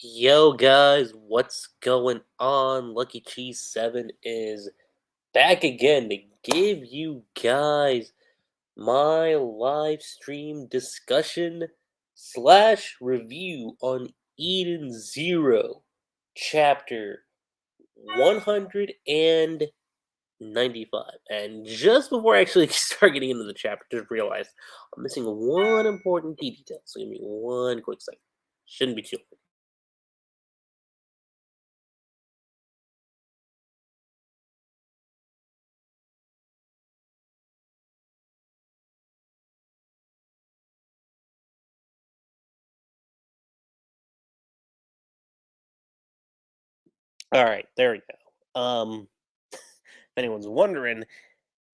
Yo guys, what's going on? Lucky Cheese 7 is back again to give you guys my live stream discussion slash review on Eden Zero, chapter 195. And just before I actually start getting into the chapter, just realized I'm missing one important key detail. So give me one quick second. Shouldn't be too long. All right, there we go. If anyone's wondering,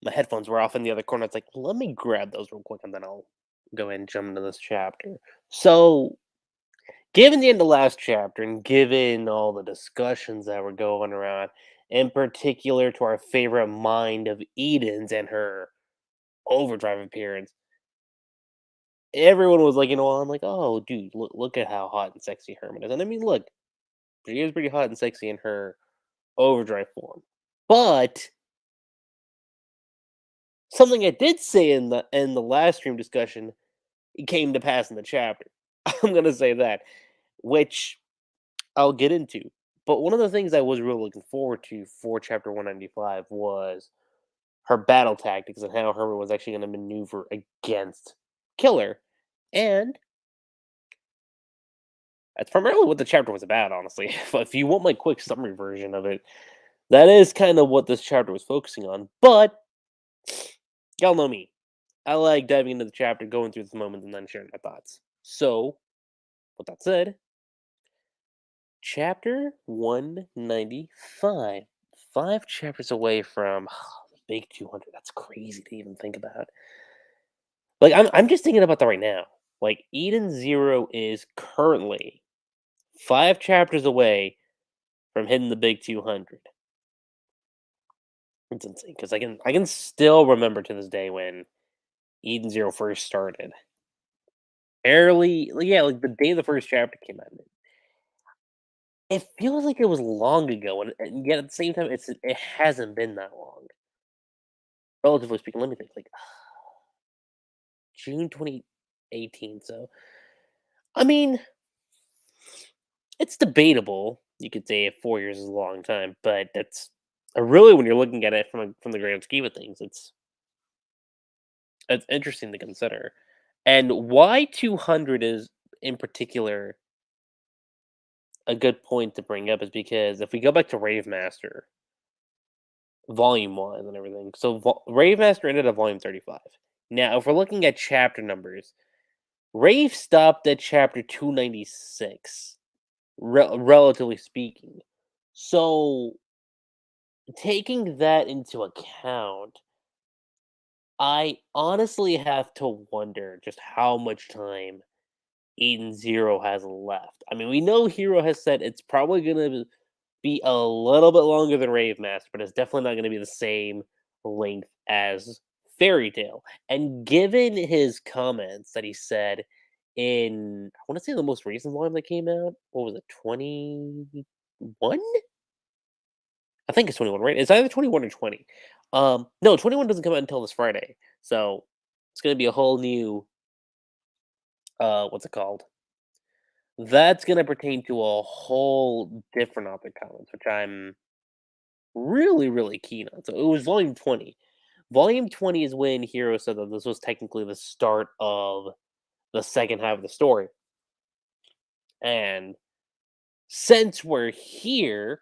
my headphones were off in the other corner. It's like, let me grab those real quick and then I'll go ahead and jump into this chapter. So, given the end of last chapter and given all the discussions that were going around, in particular to our favorite mind of Eden's and her overdrive appearance, everyone was like, I'm like, oh, dude, look at how hot and sexy Hermit is. And I mean, look, she is pretty hot and sexy in her overdrive form. But something I did say in the last stream discussion, it came to pass in the chapter. I'm gonna say that, which I'll get into. But one of the things I was really looking forward to for chapter 195 was her battle tactics and how Herman was actually going to maneuver against Killer. And that's primarily what the chapter was about, honestly. But if you want my quick summary version of it, that is kind of what this chapter was focusing on. But y'all know me. I like diving into the chapter, going through the moments, and then sharing my thoughts. So, with that said, chapter 195. 5 chapters away from the big 200. That's crazy to even think about. Like, I'm just thinking about that right now. Like, Eden Zero is currently 5 chapters away from hitting the big 200. It's insane because I can still remember to this day when Eden Zero first started. Early, like, yeah, like the day the first chapter came out. It feels like it was long ago, and yet at the same time, it hasn't been that long. Relatively speaking, let me think. Like June 2018. So, I mean, it's debatable. You could say 4 years is a long time, but that's really when you're looking at it from the grand scheme of things, it's interesting to consider. And why 200 is in particular a good point to bring up is because if we go back to Rave Master, volume one and everything, so Rave Master ended at volume 35. Now, if we're looking at chapter numbers, Rave stopped at chapter 296. Relatively speaking. So, taking that into account, I honestly have to wonder just how much time Eden Zero has left. I mean, we know Hero has said it's probably going to be a little bit longer than Rave Master, but it's definitely not going to be the same length as Fairy Tale. And given his comments that he said in, I want to say the most recent volume that came out, what was it, 21? I think it's 21, right? It's either 21 or 20. No, 21 doesn't come out until this Friday. So it's gonna be a whole new what's it called? That's gonna pertain to a whole different object comments, which I'm really, really keen on. So it was volume 20. Volume 20 is when Hero said that this was technically the start of the second half of the story. And since we're here,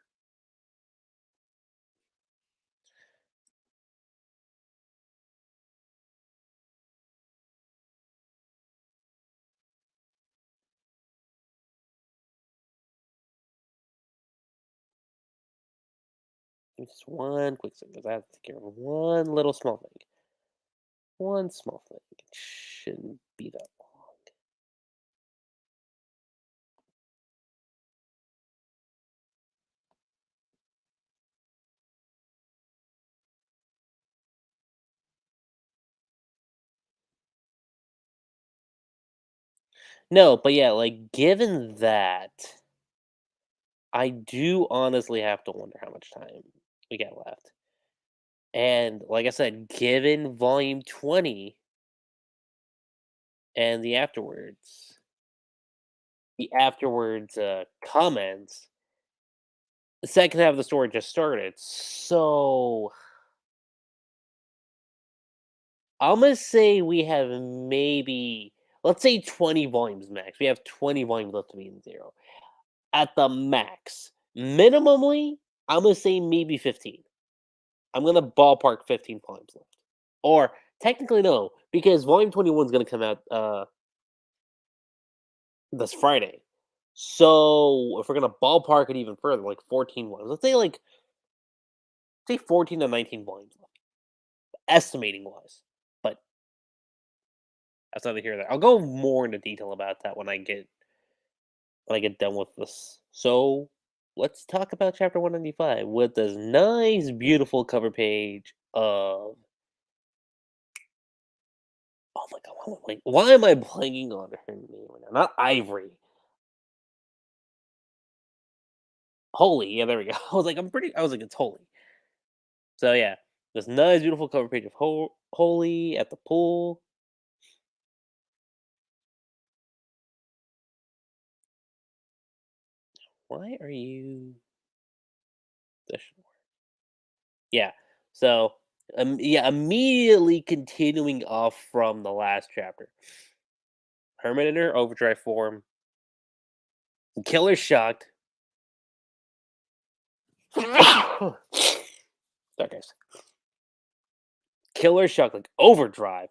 just one quick second, 'cause I have to take care of one little small thing. One small thing. It shouldn't be that long. No, but yeah, like given that. I do honestly have to wonder how much time we got left. And like I said, given volume 20 and the afterwards comments, the second half of the story just started. So I'm gonna say we have maybe, let's say, 20 volumes max. We have 20 volumes left to be in zero at the max. Minimally, I'm gonna say maybe 15. I'm gonna ballpark 15 volumes left. Or technically no, because volume 21 is gonna come out this Friday. So if we're gonna ballpark it even further, like 14 volumes, let's say say 14 to 19 volumes left, estimating wise. But that's neither here nor there. I'll go more into detail about that when I get done with this. So let's talk about chapter 195 with this nice, beautiful cover page of, oh my god, why am I blanking on her name right now? Not Ivory. Holy, yeah, there we go. I was like, it's Holy. So yeah, this nice, beautiful cover page of Holy at the pool. Why are you? This should work. Yeah. So yeah, immediately continuing off from the last chapter. Hermit in her overdrive form. Killer shocked. Sorry, guys. Killer shocked like overdrive,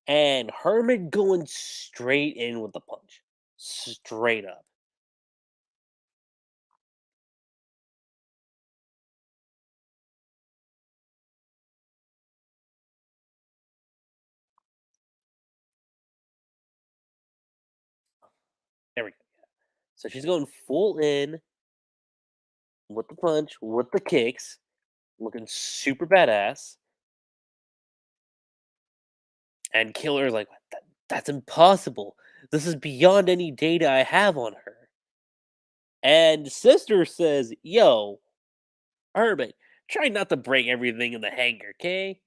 and Hermit going straight in with the punch, straight up. There we go. So she's going full in with the punch, with the kicks, looking super badass. And Killer's like, That's impossible. This is beyond any data I have on her." And Sister says, "Yo, Hermit, try not to break everything in the hangar, okay?"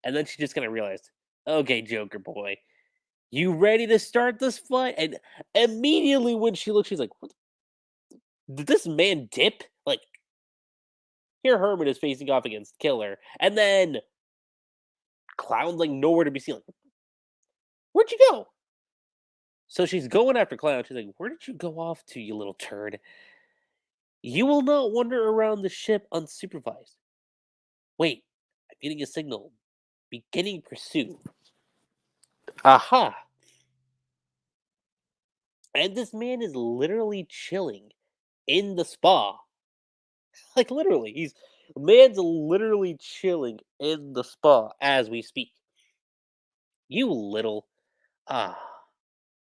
And then she just kind of realized, "Okay, Joker boy, you ready to start this fight?" And immediately when she looks, she's like, "What? Did this man dip?" Like, here Hermit is facing off against Killer, and then Clown's like nowhere to be seen. Like, where'd you go? So she's going after Clown. She's like, "Where did you go off to, you little turd? You will not wander around the ship unsupervised. Wait, I'm getting a signal. Beginning pursuit." Aha! And this man is literally chilling in the spa. Like, literally, man's literally chilling in the spa as we speak. You little, ah,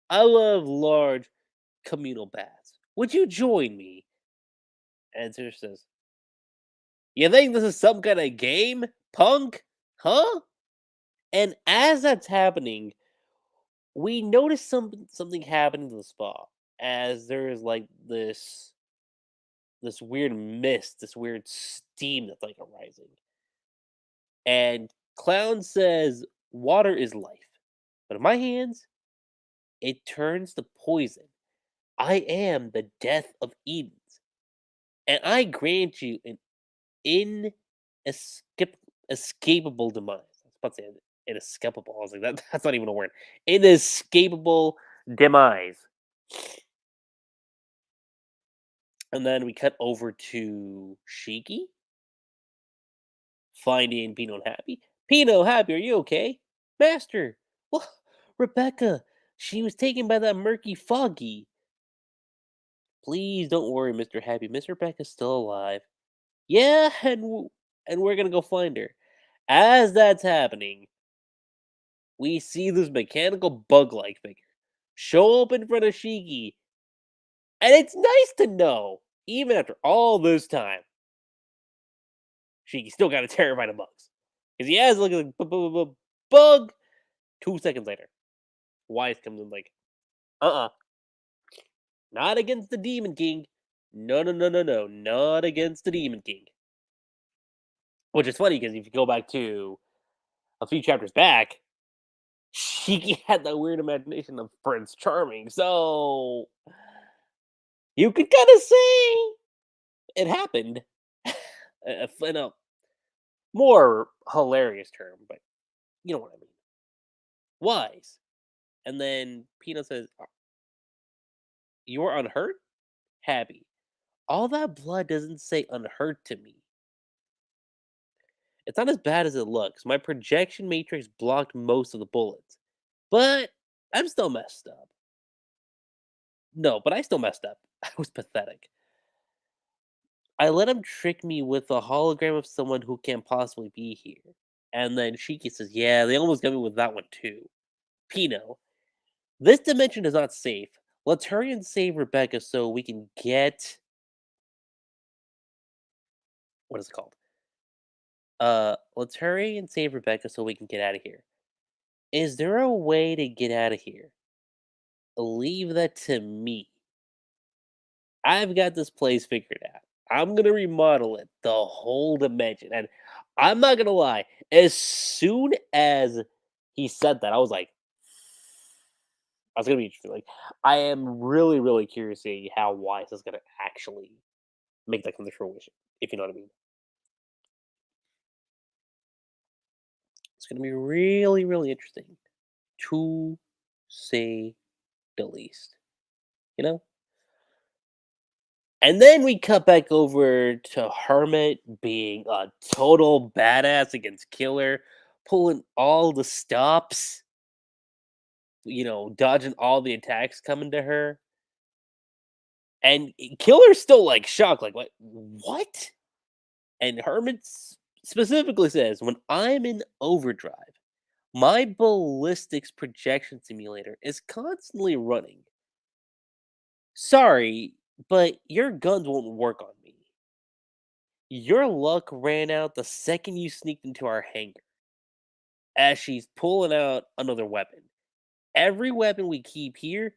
I love large communal baths. Would you join me? And Sir says, "You think this is some kind of game, punk? Huh?" And as that's happening, we notice something happening to the spa, as there is like this weird mist, this weird steam that's like arising. And Clown says, "Water is life, but in my hands, it turns to poison. I am the death of Edens, and I grant you an inescapable demise." I was about to say inescapable. I was like, that's not even a word. Inescapable demise. And then we cut over to Shiki finding Pino and Happy. "Pino, Happy, are you okay?" "Master, well, Rebecca, she was taken by that murky foggy." "Please don't worry, Mr. Happy. Miss Rebecca's still alive." "Yeah, and we're gonna go find her." As that's happening, we see this mechanical bug-like figure show up in front of Shiki, and it's nice to know, even after all this time, Shiki still got a terrified of bugs. Because he has like a bug. 2 seconds later, Wise comes in like, "Uh-uh, not against the Demon King. No, no, no, no, no, not against the Demon King. Which is funny because if you go back to a few chapters back, she had that weird imagination of Prince Charming. So you could kind of say it happened. In a more hilarious term, but you know what I mean. Wise. And then Pino says, You are unhurt? Happy. All that blood doesn't say unhurt to me. It's not as bad as it looks. My projection matrix blocked most of the bullets. But I'm still messed up. No, but I still messed up. I was pathetic. I let him trick me with a hologram of someone who can't possibly be here. And then Shiki says, Yeah, they almost got me with that one too. Pino, this dimension is not safe. Let's hurry and save Rebecca so we can get what is it called? Let's hurry and save Rebecca so we can get out of here. Is there a way to get out of here? Leave that to me. I've got this place figured out. I'm gonna remodel it, the whole dimension. And I'm not gonna lie, as soon as he said that, I was gonna be interested. Like, I am really, really curious to see how Wise is gonna actually make that come to fruition, if you know what I mean. It's gonna be really, really interesting to say the least. You know? And then we cut back over to Hermit being a total badass against Killer, pulling all the stops, dodging all the attacks coming to her. And Killer's still like shocked, like, what? And Hermit specifically says, when I'm in overdrive, my ballistics projection simulator is constantly running. Sorry, but your guns won't work on me. Your luck ran out the second you sneaked into our hangar. As she's pulling out another weapon. Every weapon we keep here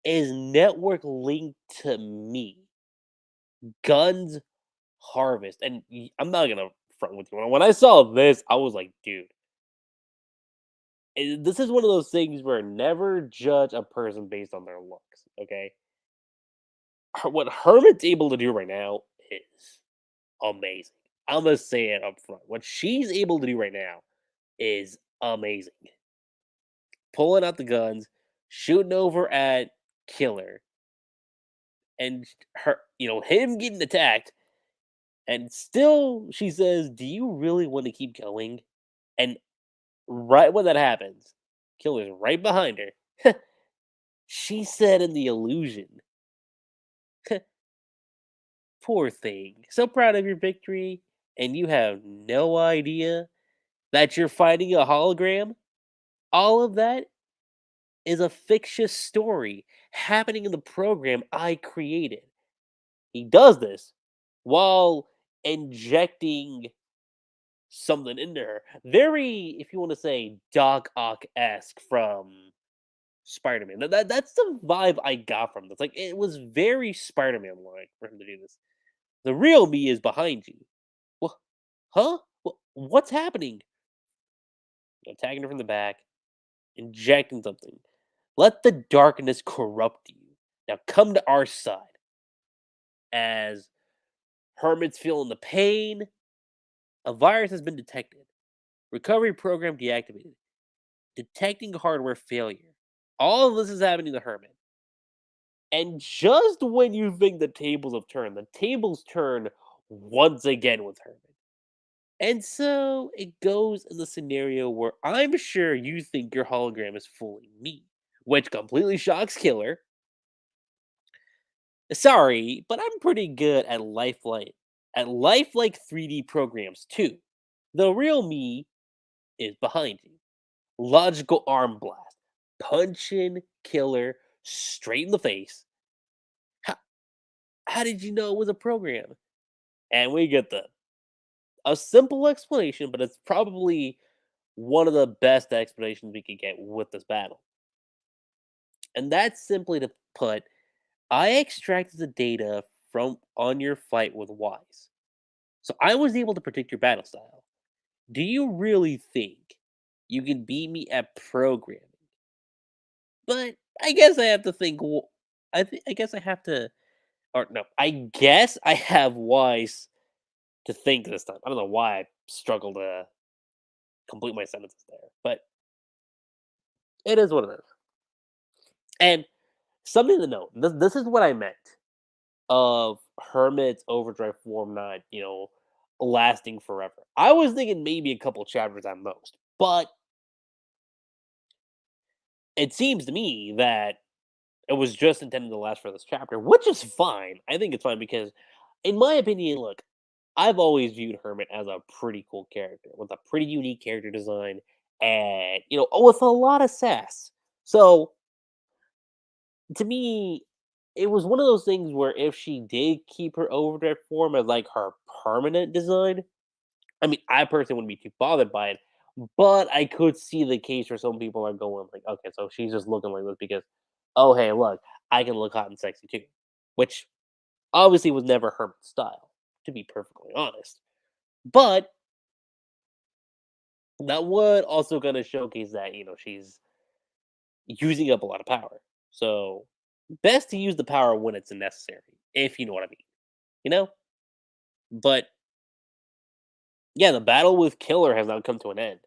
is network linked to me. Guns Harvest. And I'm not gonna front with you. When I saw this, I was like, dude, this is one of those things where never judge a person based on their looks. Okay, what Hermit's able to do right now is amazing. I'm gonna say it up front. What she's able to do right now is amazing. Pulling out the guns, shooting over at Killer, and him getting attacked, and still she says, "Do you really want to keep going?" And right when that happens, Killer's right behind her. She said in the illusion, "Poor thing, so proud of your victory, and you have no idea that you're fighting a hologram. All of that is a fictitious story happening in the program I created." He does this while injecting something into her. Very, if you want to say, Doc Ock esque from Spider Man. That's the vibe I got from this. Like, it was very Spider Man like for him to do this. The real me is behind you. Well, huh? What's happening? Attacking her from the back, injecting something. Let the darkness corrupt you. Now come to our side. As Hermit's feeling the pain, a virus has been detected. Recovery program deactivated. Detecting hardware failure. All of this is happening to Hermit. And just when you think the tables have turned, the tables turn once again with Hermit. And so it goes in the scenario where I'm sure you think your hologram is fooling me, which completely shocks Killer. Sorry, but I'm pretty good at lifelike 3D programs too. The real me is behind you. Logical arm blast. Punching Killer straight in the face. How, how did you know it was a program? And we get a simple explanation, but it's probably one of the best explanations we could get with this battle. And that's simply to put, I extracted the data from on your fight with Wise. So I was able to predict your battle style. Do you really think you can beat me at programming? But I guess I have to think. I guess I have to, or no, I guess I have Wise to think this time. I don't know why I struggle to complete my sentences there, but it is what it is. And something to note: this is what I meant of Hermit's Overdrive Form not, lasting forever. I was thinking maybe a couple chapters at most, but it seems to me that it was just intended to last for this chapter, which is fine. I think it's fine because, in my opinion, look, I've always viewed Hermit as a pretty cool character with a pretty unique character design and, with a lot of sass. So, to me, it was one of those things where if she did keep her overdrive form as like her permanent design, I mean, I personally wouldn't be too bothered by it, but I could see the case where some people are going like, okay, so she's just looking like this because, oh hey, look, I can look hot and sexy too, which obviously was never Hermit's style, to be perfectly honest. But that would also kind of showcase that she's using up a lot of power. So best to use the power when it's necessary, if you know what I mean. You know? But yeah, the battle with Killer has now come to an end.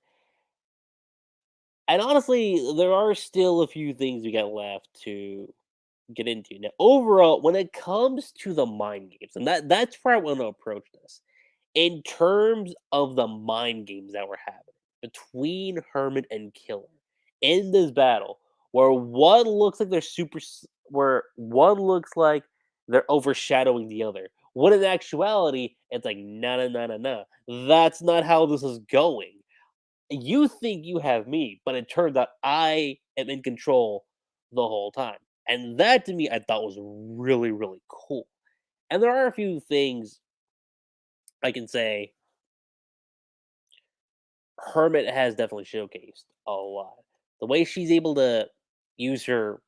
And honestly, there are still a few things we got left to get into. Now, overall, when it comes to the mind games, and that's where I want to approach this. In terms of the mind games that were happening between Hermit and Killer in this battle, where one looks like they're where one looks like they're overshadowing the other. When in actuality, it's like no, no, no, no, no. That's not how this is going. You think you have me, but it turns out I am in control the whole time. And that to me, I thought was really, really cool. And there are a few things I can say Hermit has definitely showcased a lot. The way she's able to use her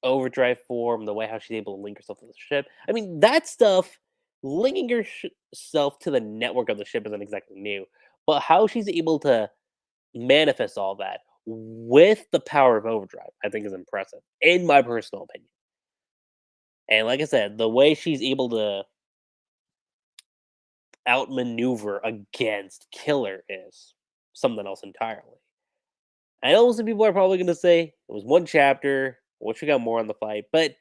overdrive form, the way how she's able to link herself to the ship. I mean, that stuff, linking herself to the network of the ship isn't exactly new, but how she's able to manifest all that with the power of overdrive, I think is impressive, in my personal opinion. And like I said, the way she's able to outmaneuver against Killer is something else entirely. I know some people are probably going to say it was one chapter. Wish we got more on the fight, but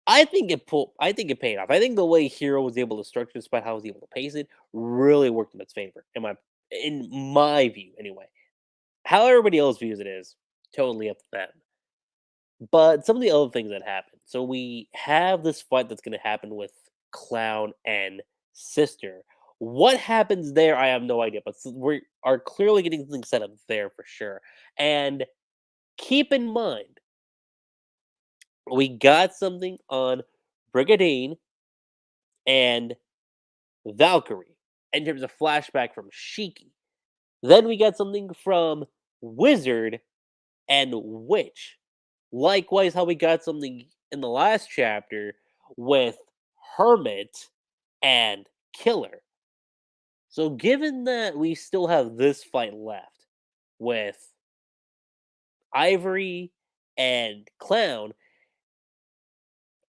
I think it paid off. I think the way Hero was able to structure, despite how he was able to pace it, really worked in its favor. In my view, anyway. How everybody else views it is totally up to them. But some of the other things that happen. So we have this fight that's going to happen with Clown and Sister. What happens there, I have no idea. But we are clearly getting things set up there for sure. And keep in mind, we got something on Brigadine and Valkyrie in terms of flashback from Shiki. Then we got something from Wizard and Witch. Likewise, how we got something in the last chapter with Hermit and Killer. So, given that we still have this fight left with Ivory and Clown,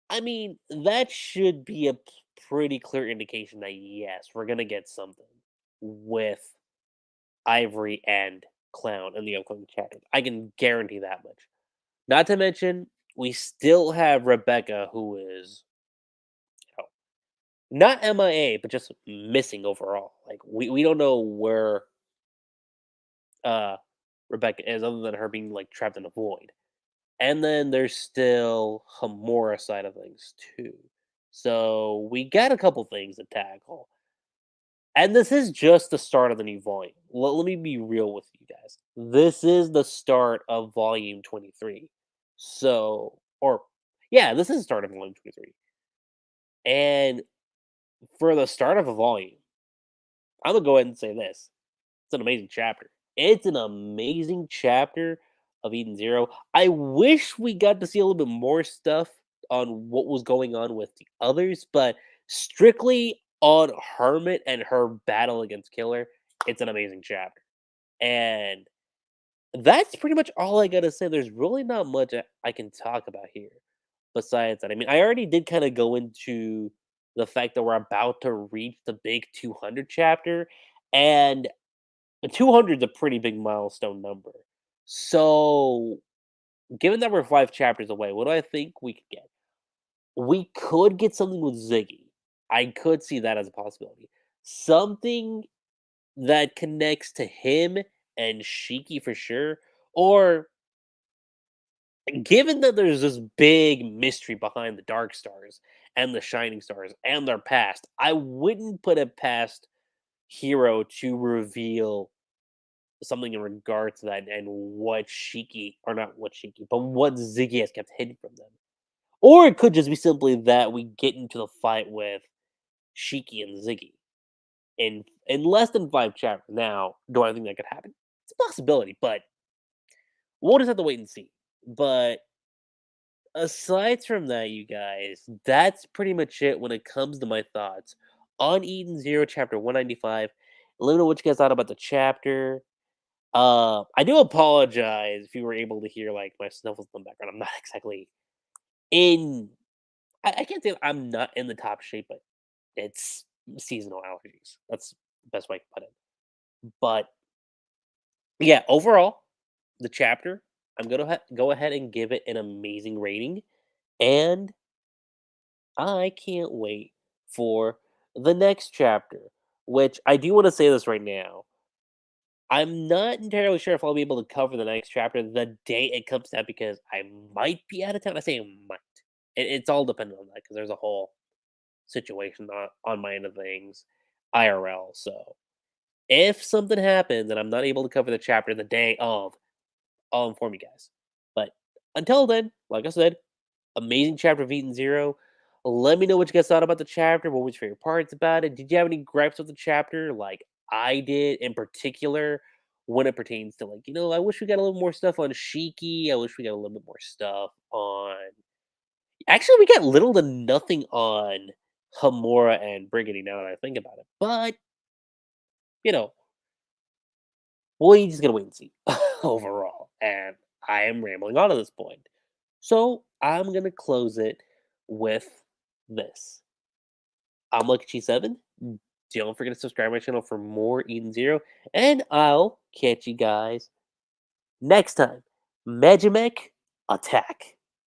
I mean, that should be a pretty clear indication that yes, we're gonna get something with Ivory and Clown in the upcoming chapter. I can guarantee that much. Not to mention, we still have Rebecca, who is you know, not MIA, but just missing overall. Like we don't know where uh Rebecca is, other than her being like trapped in a void. And then there's still Hamora side of things too. So we got a couple things to tackle. And this is just the start of the new volume. Let me be real with you guys. This is the start of volume 23. So, or yeah, this is the start of volume 23. And for the start of a volume, I'm gonna go ahead and say this. It's an amazing chapter. It's an amazing chapter of Eden Zero. I wish we got to see a little bit more stuff on what was going on with the others, but strictly on Hermit and her battle against Killer, it's an amazing chapter. And that's pretty much all I gotta say. There's really not much I can talk about here besides that. I mean, I already did kind of go into the fact that we're about to reach the big 200 chapter, and the 200 is a pretty big milestone number. So, given that we're 5 chapters away, what do I think we could get? We could get something with Ziggy. I could see that as a possibility. Something that connects to him and Shiki for sure, or given that there's this big mystery behind the Dark Stars and the Shining Stars and their past, I wouldn't put it past Hero to reveal something in regard to that and what Shiki, or not what Shiki, but what Ziggy has kept hidden from them. Or it could just be simply that we get into the fight with Shiki and Ziggy in less than 5 chapters. Now, do I think that could happen? It's a possibility, but we'll just have to wait and see. But aside from that, you guys, that's pretty much it when it comes to my thoughts on Eden Zero Chapter 195. Let me know what you guys thought about the chapter. I do apologize if you were able to hear like my snuffles in the background. I'm not exactly in. I can't say I'm not in the top shape, but it's seasonal allergies. That's the best way I can put it. But yeah, overall, the chapter, I'm gonna go ahead and give it an amazing rating, and I can't wait for the next chapter. Which I do want to say this right now. I'm not entirely sure if I'll be able to cover the next chapter the day it comes out because I might be out of town. I say might. It's all dependent on that because there's a whole situation on my end of things, IRL. So if something happens and I'm not able to cover the chapter the day of, I'll inform you guys. But until then, like I said, amazing chapter of Eden Zero. Let me know what you guys thought about the chapter. What was your favorite parts about it? Did you have any gripes with the chapter, like I did in particular, when it pertains to like, I wish we got a little more stuff on Shiki. I wish we got a little bit more stuff on. Actually, we got little to nothing on Hamura and Briggity. Now that I think about it, but you know, we just gotta wait and see overall. And I am rambling on at this point. So I'm going to close it with this. I'm Lucky7. Don't forget to subscribe to my channel for more Eden Zero. And I'll catch you guys next time. Magimech attack.